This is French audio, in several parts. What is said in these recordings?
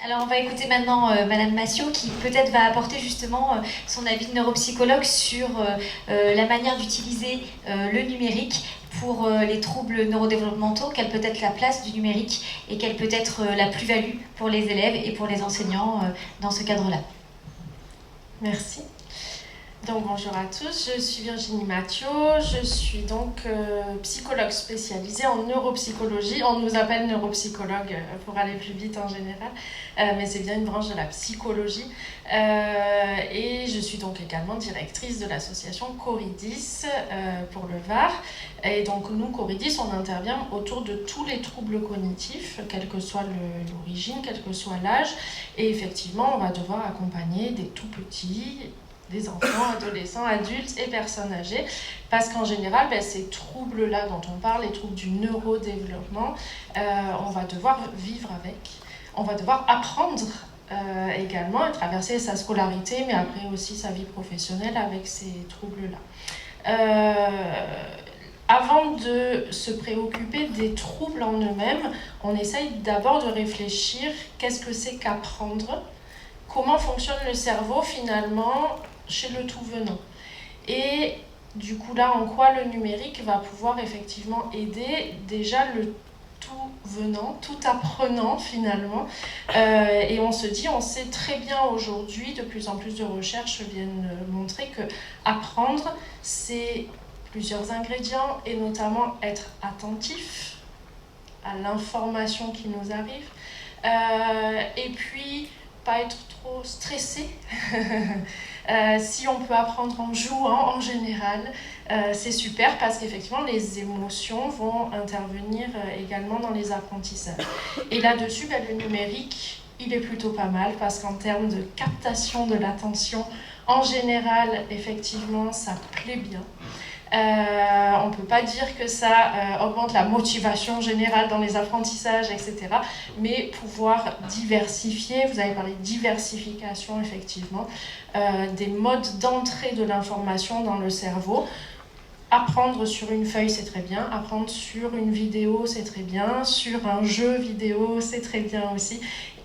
Alors on va écouter maintenant Madame Massiot qui peut-être va apporter justement son avis de neuropsychologue sur la manière d'utiliser le numérique pour les troubles neurodéveloppementaux, quelle peut être la place du numérique et quelle peut être la plus-value pour les élèves et pour les enseignants dans ce cadre-là. Merci. Donc bonjour à tous, je suis Virginie Mathieu, je suis donc psychologue spécialisée en neuropsychologie. On nous appelle neuropsychologue pour aller plus vite en général, mais c'est bien une branche de la psychologie. Et je suis donc également directrice de l'association Coridis pour le Var. Et donc nous, Coridis, on intervient autour de tous les troubles cognitifs, quelle que soit l'origine, quel que soit l'âge. Et effectivement, on va devoir accompagner des tout petits, des enfants, adolescents, adultes et personnes âgées, parce qu'en général, ces troubles-là dont on parle, les troubles du neurodéveloppement, on va devoir vivre avec, on va devoir apprendre également à traverser sa scolarité, mais après aussi sa vie professionnelle avec ces troubles-là. Avant de se préoccuper des troubles en eux-mêmes, on essaye d'abord de réfléchir qu'est-ce que c'est qu'apprendre, comment fonctionne le cerveau finalement chez le tout venant. Et du coup là, en quoi le numérique va pouvoir effectivement aider déjà le tout venant, tout apprenant finalement. Et on se dit, on sait très bien aujourd'hui, de plus en plus de recherches viennent montrer que apprendre, c'est plusieurs ingrédients et notamment être attentif à l'information qui nous arrive. Et puis, pas être trop stressé. Si on peut apprendre en jouant en général, c'est super parce qu'effectivement les émotions vont intervenir également dans les apprentissages. Et là-dessus, le numérique, il est plutôt pas mal parce qu'en termes de captation de l'attention, en général, effectivement, ça plaît bien. On ne peut pas dire que ça augmente la motivation générale dans les apprentissages, etc. Mais pouvoir diversifier, vous avez parlé de diversification effectivement, des modes d'entrée de l'information dans le cerveau. Apprendre sur une feuille, c'est très bien. Apprendre sur une vidéo, c'est très bien. Sur un jeu vidéo, c'est très bien aussi.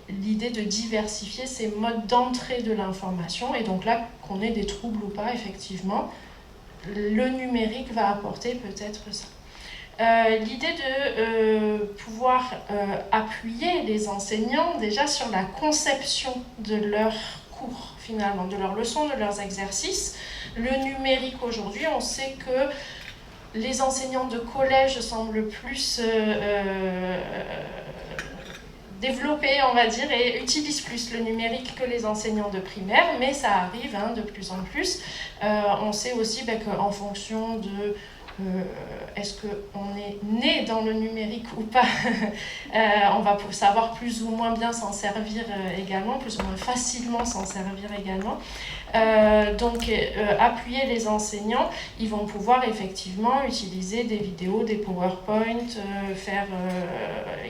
L'idée de diversifier ces modes d'entrée de l'information. Et donc là, qu'on ait des troubles ou pas, effectivement, le numérique va apporter peut-être ça. L'idée de pouvoir appuyer les enseignants déjà sur la conception de leurs cours, finalement, de leurs leçons, de leurs exercices. Le numérique aujourd'hui, on sait que les enseignants de collège semblent plus développés, on va dire, et utilisent plus le numérique que les enseignants de primaire, mais ça arrive de plus en plus. On sait aussi qu'en fonction de est-ce qu'on est né dans le numérique ou pas, on va savoir plus ou moins bien s'en servir également, plus ou moins facilement s'en servir également. Donc appuyer les enseignants, ils vont pouvoir effectivement utiliser des vidéos, des PowerPoint,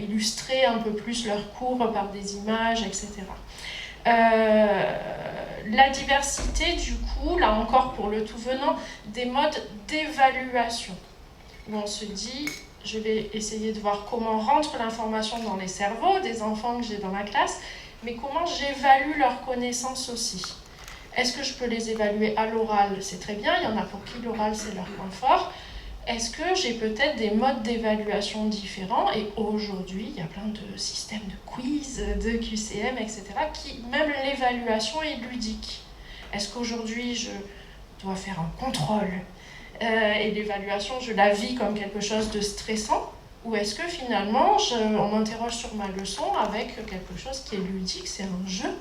illustrer un peu plus leurs cours par des images, etc. La diversité, du coup, là encore pour le tout venant, des modes d'évaluation, où on se dit, je vais essayer de voir comment rentre l'information dans les cerveaux des enfants que j'ai dans ma classe, mais comment j'évalue leurs connaissances aussi. Est-ce que je peux les évaluer à l'oral? C'est très bien, il y en a pour qui l'oral c'est leur point fort. Est-ce que j'ai peut-être des modes d'évaluation différents? Et aujourd'hui, il y a plein de systèmes de quiz, de QCM, etc. qui, même l'évaluation est ludique. Est-ce qu'aujourd'hui, je dois faire un contrôle et l'évaluation, je la vis comme quelque chose de stressant? Ou est-ce que finalement, on m'interroge sur ma leçon avec quelque chose qui est ludique, c'est un jeu?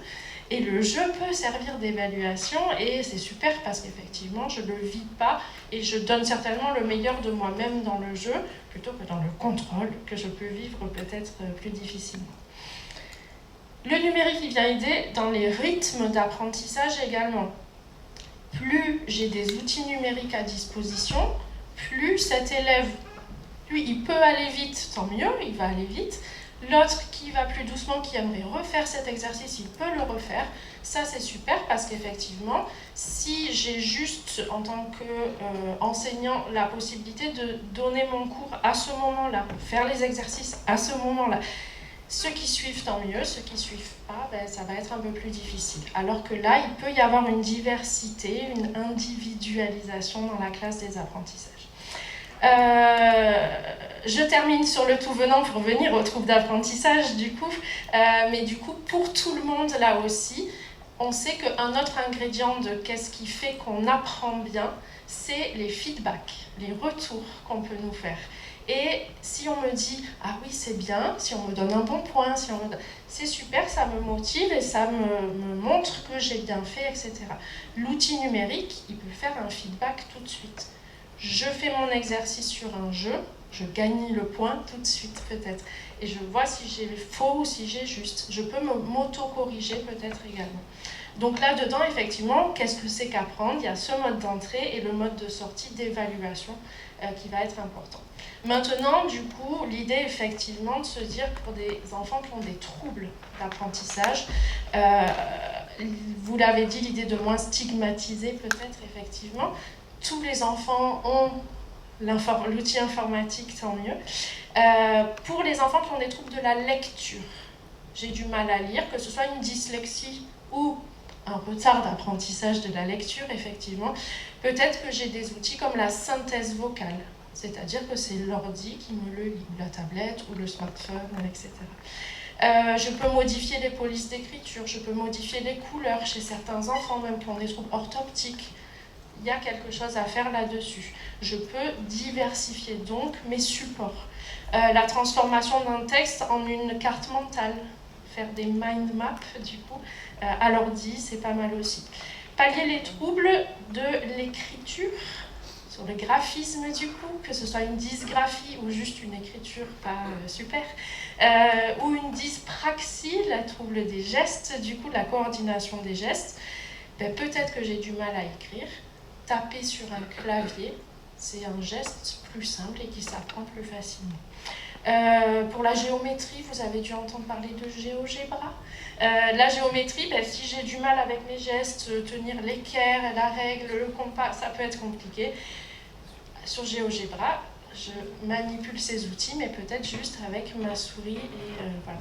Et le jeu peut servir d'évaluation et c'est super parce qu'effectivement, je ne le vis pas et je donne certainement le meilleur de moi-même dans le jeu plutôt que dans le contrôle que je peux vivre peut-être plus difficilement. Le numérique, il vient aider dans les rythmes d'apprentissage également. Plus j'ai des outils numériques à disposition, plus cet élève, lui, il peut aller vite, tant mieux, il va aller vite. L'autre qui va plus doucement, qui aimerait refaire cet exercice, il peut le refaire. Ça, c'est super parce qu'effectivement, si j'ai juste, en tant qu'enseignant, la possibilité de donner mon cours à ce moment-là, faire les exercices à ce moment-là, Ceux qui suivent, tant mieux. Ceux qui ne suivent pas, ben, ça va être un peu plus difficile. Alors que là, il peut y avoir une diversité, une individualisation dans la classe des apprentissages. Je termine sur le tout venant pour venir aux troubles d'apprentissage, du coup. Mais du coup, pour tout le monde, là aussi, on sait qu'un autre ingrédient de qu'est-ce qui fait qu'on apprend bien, c'est les feedbacks, les retours qu'on peut nous faire. Et si on me dit « Ah oui, c'est bien », si on me donne un bon point, si on me... c'est super, ça me motive et ça me montre que j'ai bien fait, etc. L'outil numérique, il peut faire un feedback tout de suite. Je fais mon exercice sur un jeu, je gagne le point tout de suite peut-être. Et je vois si j'ai faux ou si j'ai juste. Je peux m'auto-corriger peut-être également. Donc là-dedans, effectivement, qu'est-ce que c'est qu'apprendre? Il y a ce mode d'entrée et le mode de sortie d'évaluation qui va être important. Maintenant, du coup, l'idée, effectivement, de se dire que pour des enfants qui ont des troubles d'apprentissage, vous l'avez dit, l'idée de moins stigmatiser peut-être, effectivement, tous les enfants ont l'outil informatique, tant mieux. Pour les enfants qui ont des troubles de la lecture, j'ai du mal à lire, que ce soit une dyslexie ou un retard d'apprentissage de la lecture, effectivement, peut-être que j'ai des outils comme la synthèse vocale, c'est-à-dire que c'est l'ordi qui me le lit, ou la tablette, ou le smartphone, etc. Je peux modifier les polices d'écriture, je peux modifier les couleurs chez certains enfants, même qui ont des troubles orthoptiques. Il y a quelque chose à faire là-dessus. Je peux diversifier donc mes supports. La transformation d'un texte en une carte mentale, faire des mind maps du coup, à l'ordi, c'est pas mal aussi. Pallier les troubles de l'écriture, sur le graphisme du coup, que ce soit une dysgraphie ou juste une écriture pas super, ou une dyspraxie, le trouble des gestes, du coup, la coordination des gestes. Ben, peut-être que j'ai du mal à écrire. Taper sur un clavier, c'est un geste plus simple et qui s'apprend plus facilement. Pour la géométrie, vous avez dû entendre parler de GeoGebra. La géométrie, ben, si j'ai du mal avec mes gestes, tenir l'équerre, la règle, le compas, ça peut être compliqué. Sur GeoGebra, je manipule ces outils, mais peut-être juste avec ma souris et voilà.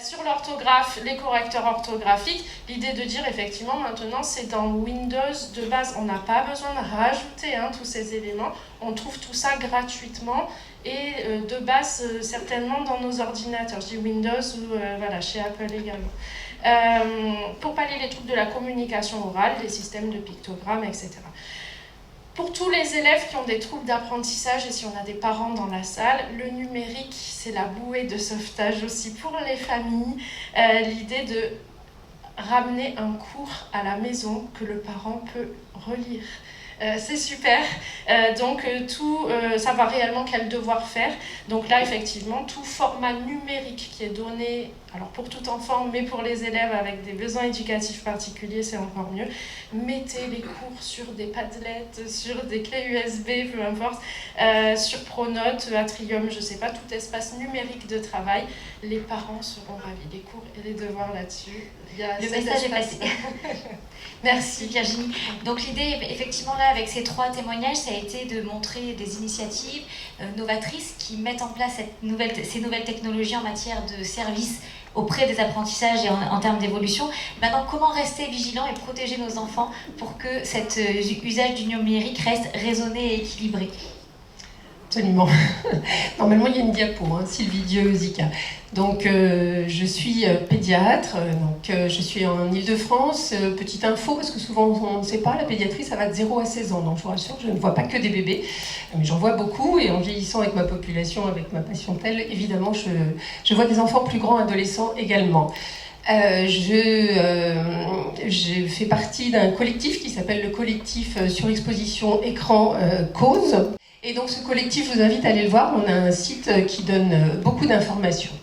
Sur l'orthographe, les correcteurs orthographiques, l'idée de dire effectivement maintenant c'est dans Windows de base, on n'a pas besoin de rajouter tous ces éléments, on trouve tout ça gratuitement et de base certainement dans nos ordinateurs, je dis Windows ou voilà, chez Apple également. Pour pallier les troubles de la communication orale, des systèmes de pictogrammes, etc. Pour tous les élèves qui ont des troubles d'apprentissage et si on a des parents dans la salle, le numérique, c'est la bouée de sauvetage aussi pour les familles. L'idée de ramener un cours à la maison que le parent peut relire. C'est super. Donc, savoir réellement quel devoir faire. Donc là, effectivement, tout format numérique qui est donné, alors pour tout enfant, mais pour les élèves avec des besoins éducatifs particuliers, c'est encore mieux. Mettez les cours sur des Padlet, sur des clés USB, peu importe, sur Pronote, Atrium, je ne sais pas, tout espace numérique de travail. Les parents seront ravis. Les cours et les devoirs là-dessus. Le message est passé. Merci Virginie. Donc l'idée, effectivement, là, avec ces 3 témoignages, ça a été de montrer des initiatives novatrices qui mettent en place ces nouvelles technologies en matière de services auprès des apprentissages et en termes d'évolution. Maintenant, comment rester vigilant et protéger nos enfants pour que cet usage du numérique reste raisonné et équilibré? Absolument. Normalement, il y a une diapo, Sylvie Dieu-Zika. Donc, je suis pédiatre, je suis en Île-de-France. Petite info, parce que souvent on ne sait pas, la pédiatrie, ça va de 0 à 16 ans. Donc, je vous rassure, je ne vois pas que des bébés, mais j'en vois beaucoup. Et en vieillissant avec ma population, avec ma patientèle, évidemment, je vois des enfants plus grands, adolescents également. Je fais partie d'un collectif qui s'appelle le collectif Surexposition Écran Cause. Et donc ce collectif, je vous invite à aller le voir, on a un site qui donne beaucoup d'informations.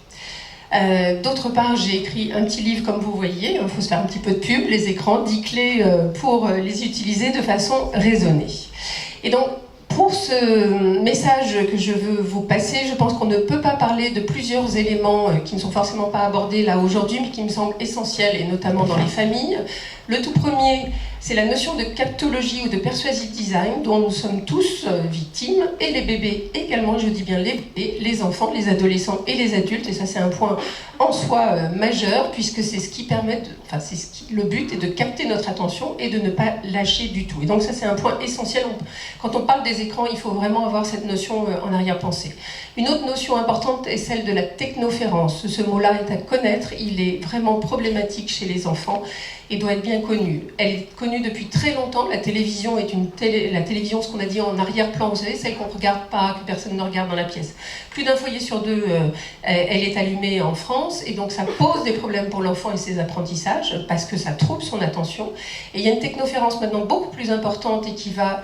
D'autre part, j'ai écrit un petit livre comme vous voyez, il faut se faire un petit peu de pub, les écrans, 10 clés pour les utiliser de façon raisonnée. Et donc, pour ce message que je veux vous passer, je pense qu'on ne peut pas parler de plusieurs éléments qui ne sont forcément pas abordés là aujourd'hui, mais qui me semblent essentiels, et notamment dans les familles. Le tout premier, c'est la notion de captologie ou de persuasive design dont nous sommes tous victimes, et les bébés également, je dis bien les bébés, les enfants, les adolescents et les adultes, et ça c'est un point en soi majeur, puisque c'est ce qui permet, le but est de capter notre attention et de ne pas lâcher du tout. Et donc ça c'est un point essentiel. Quand on parle des écrans, il faut vraiment avoir cette notion en arrière-pensée. Une autre notion importante est celle de la technoférence. Ce mot-là est à connaître, il est vraiment problématique chez les enfants et doit être bien connu. Elle est connue depuis très longtemps. La télévision est la télévision, ce qu'on a dit en arrière-plan, vous savez, celle qu'on ne regarde pas, que personne ne regarde dans la pièce. Plus d'un foyer sur deux, elle est allumée en France, et donc ça pose des problèmes pour l'enfant et ses apprentissages, parce que ça trouble son attention. Et il y a une technoférence maintenant beaucoup plus importante et qui va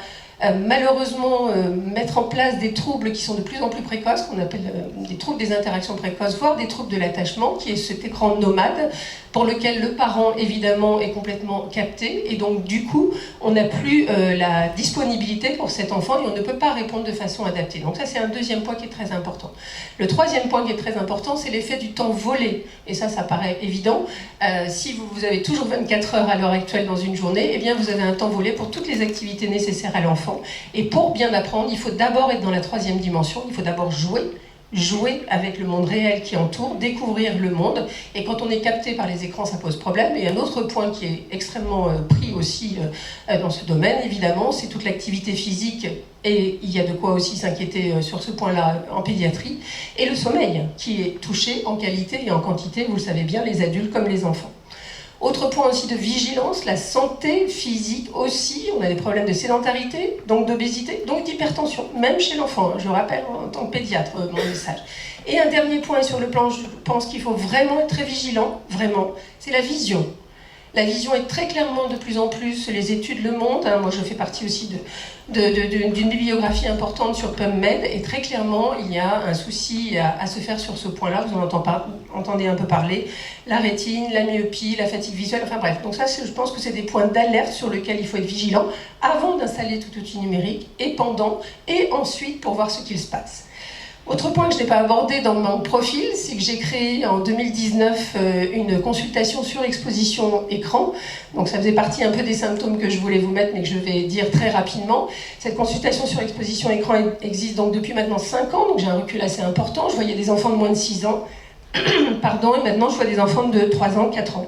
malheureusement mettre en place des troubles qui sont de plus en plus précoces, qu'on appelle des troubles des interactions précoces, voire des troubles de l'attachement, qui est cet écran nomade, pour lequel le parent évidemment est complètement capté, et donc du coup on n'a plus la disponibilité pour cet enfant et on ne peut pas répondre de façon adaptée. Donc ça c'est un deuxième point qui est très important. Le troisième point qui est très important, c'est l'effet du temps volé, et ça paraît évident. Si vous avez toujours 24 heures à l'heure actuelle dans une journée, eh bien vous avez un temps volé pour toutes les activités nécessaires à l'enfant. Et pour bien apprendre, il faut d'abord être dans la troisième dimension, il faut d'abord jouer avec le monde réel qui entoure, découvrir le monde. Et quand on est capté par les écrans, ça pose problème. Et un autre point qui est extrêmement pris aussi dans ce domaine, évidemment, c'est toute l'activité physique. Et il y a de quoi aussi s'inquiéter sur ce point-là en pédiatrie. Et le sommeil, qui est touché en qualité et en quantité, vous le savez bien, les adultes comme les enfants. Autre point aussi de vigilance, la santé physique aussi. On a des problèmes de sédentarité, donc d'obésité, donc d'hypertension, même chez l'enfant. Je rappelle en tant que pédiatre mon message. Et un dernier point sur le plan, je pense qu'il faut vraiment être très vigilant, vraiment, c'est la vision. La vision est très clairement de plus en plus, les études le montrent, moi je fais partie aussi d'une bibliographie importante sur PubMed, et très clairement il y a un souci à se faire sur ce point-là, vous en entendez un peu parler, la rétine, la myopie, la fatigue visuelle, enfin bref. Donc ça je pense que c'est des points d'alerte sur lesquels il faut être vigilant avant d'installer tout outil numérique, et pendant, et ensuite pour voir ce qu'il se passe. Autre point que je n'ai pas abordé dans mon profil, c'est que j'ai créé en 2019 une consultation sur exposition écran. Donc ça faisait partie un peu des symptômes que je voulais vous mettre, mais que je vais dire très rapidement. Cette consultation sur exposition écran existe donc depuis maintenant 5 ans, donc j'ai un recul assez important. Je voyais des enfants de moins de 6 ans, pardon, et maintenant je vois des enfants de 3 ans, 4 ans,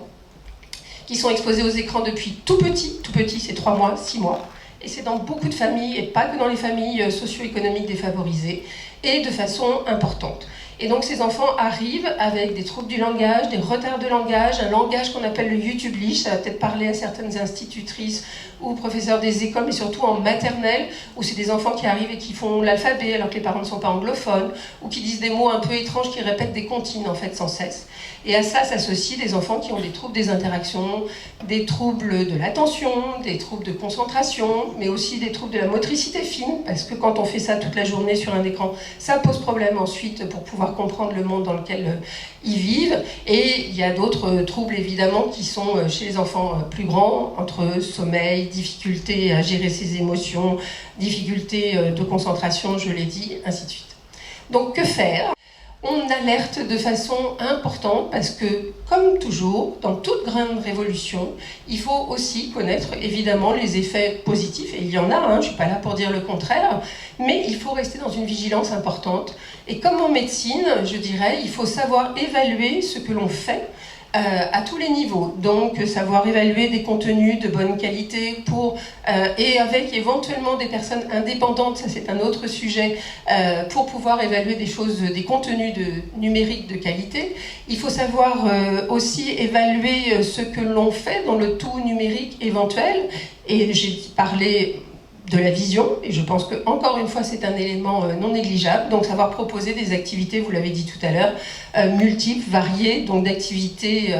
qui sont exposés aux écrans depuis tout petit c'est 3 mois, 6 mois. Et c'est dans beaucoup de familles, et pas que dans les familles socio-économiques défavorisées, et de façon importante. Et donc ces enfants arrivent avec des troubles du langage, des retards de langage, un langage qu'on appelle le YouTublish, ça va peut-être parler à certaines institutrices ou professeurs des écoles, mais surtout en maternelle, où c'est des enfants qui arrivent et qui font l'alphabet alors que les parents ne sont pas anglophones, ou qui disent des mots un peu étranges, qui répètent des comptines en fait sans cesse. Et à ça s'associent des enfants qui ont des troubles des interactions, des troubles de l'attention, des troubles de concentration, mais aussi des troubles de la motricité fine, parce que quand on fait ça toute la journée sur un écran, ça pose problème ensuite pour pouvoir comprendre le monde dans lequel ils vivent. Et il y a d'autres troubles évidemment qui sont chez les enfants plus grands, entre sommeil, difficulté à gérer ses émotions, difficulté de concentration, je l'ai dit, ainsi de suite. Donc que faire ? On alerte de façon importante parce que, comme toujours, dans toute grande révolution, il faut aussi connaître évidemment les effets positifs, et il y en a, je ne suis pas là pour dire le contraire, mais il faut rester dans une vigilance importante. Et comme en médecine, je dirais, il faut savoir évaluer ce que l'on fait à tous les niveaux, donc savoir évaluer des contenus de bonne qualité et avec éventuellement des personnes indépendantes, ça c'est un autre sujet, pour pouvoir évaluer des contenus numériques de qualité. Il faut savoir aussi évaluer ce que l'on fait dans le tout numérique éventuel, et j'ai parlé de la vision, et je pense que encore une fois c'est un élément non négligeable, donc savoir proposer des activités, vous l'avez dit tout à l'heure, multiples, variées, donc d'activités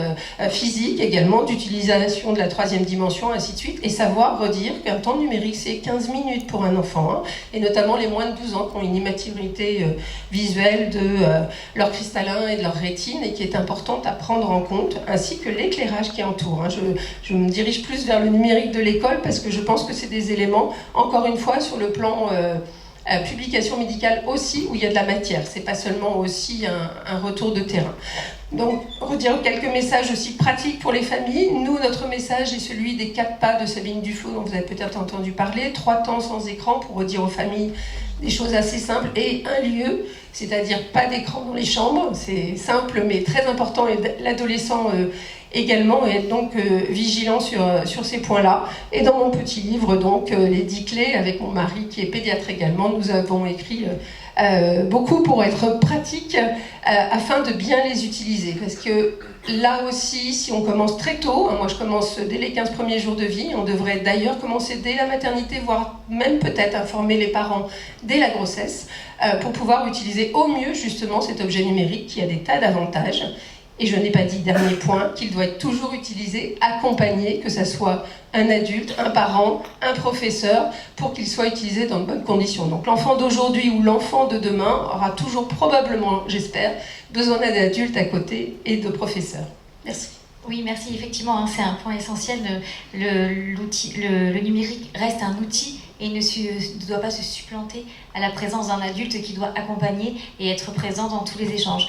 physiques également, d'utilisation de la troisième dimension, ainsi de suite, et savoir redire qu'un temps numérique c'est 15 minutes pour un enfant, et notamment les moins de 12 ans qui ont une immaturité visuelle de leur cristallin et de leur rétine, et qui est importante à prendre en compte, ainsi que l'éclairage qui entoure. Je me dirige plus vers le numérique de l'école parce que je pense que c'est des éléments, encore une fois, sur le plan publication médicale aussi, où il y a de la matière. C'est pas seulement aussi un retour de terrain. Donc, redire quelques messages aussi pratiques pour les familles. Nous, notre message est celui des 4 pas de Sabine Duflo, dont vous avez peut-être entendu parler. 3 temps sans écran pour redire aux familles des choses assez simples. Et un lieu, c'est-à-dire pas d'écran dans les chambres. C'est simple, mais très important. Et l'adolescent également, et être donc vigilant sur ces points-là. Et dans mon petit livre, donc, les 10 clés, avec mon mari qui est pédiatre également, nous avons écrit beaucoup pour être pratique afin de bien les utiliser. Parce que là aussi, si on commence très tôt, moi je commence dès les 15 premiers jours de vie, on devrait d'ailleurs commencer dès la maternité, voire même peut-être informer les parents dès la grossesse, pour pouvoir utiliser au mieux justement cet objet numérique qui a des tas d'avantages. Et je n'ai pas dit, dernier point, qu'il doit être toujours utilisé, accompagné, que ce soit un adulte, un parent, un professeur, pour qu'il soit utilisé dans de bonnes conditions. Donc l'enfant d'aujourd'hui ou l'enfant de demain aura toujours probablement, j'espère, besoin d'un adulte à côté et de professeurs. Merci. Oui, merci. Effectivement, hein, c'est un point essentiel. Le numérique reste un outil et ne doit pas se supplanter à la présence d'un adulte qui doit accompagner et être présent dans tous les échanges.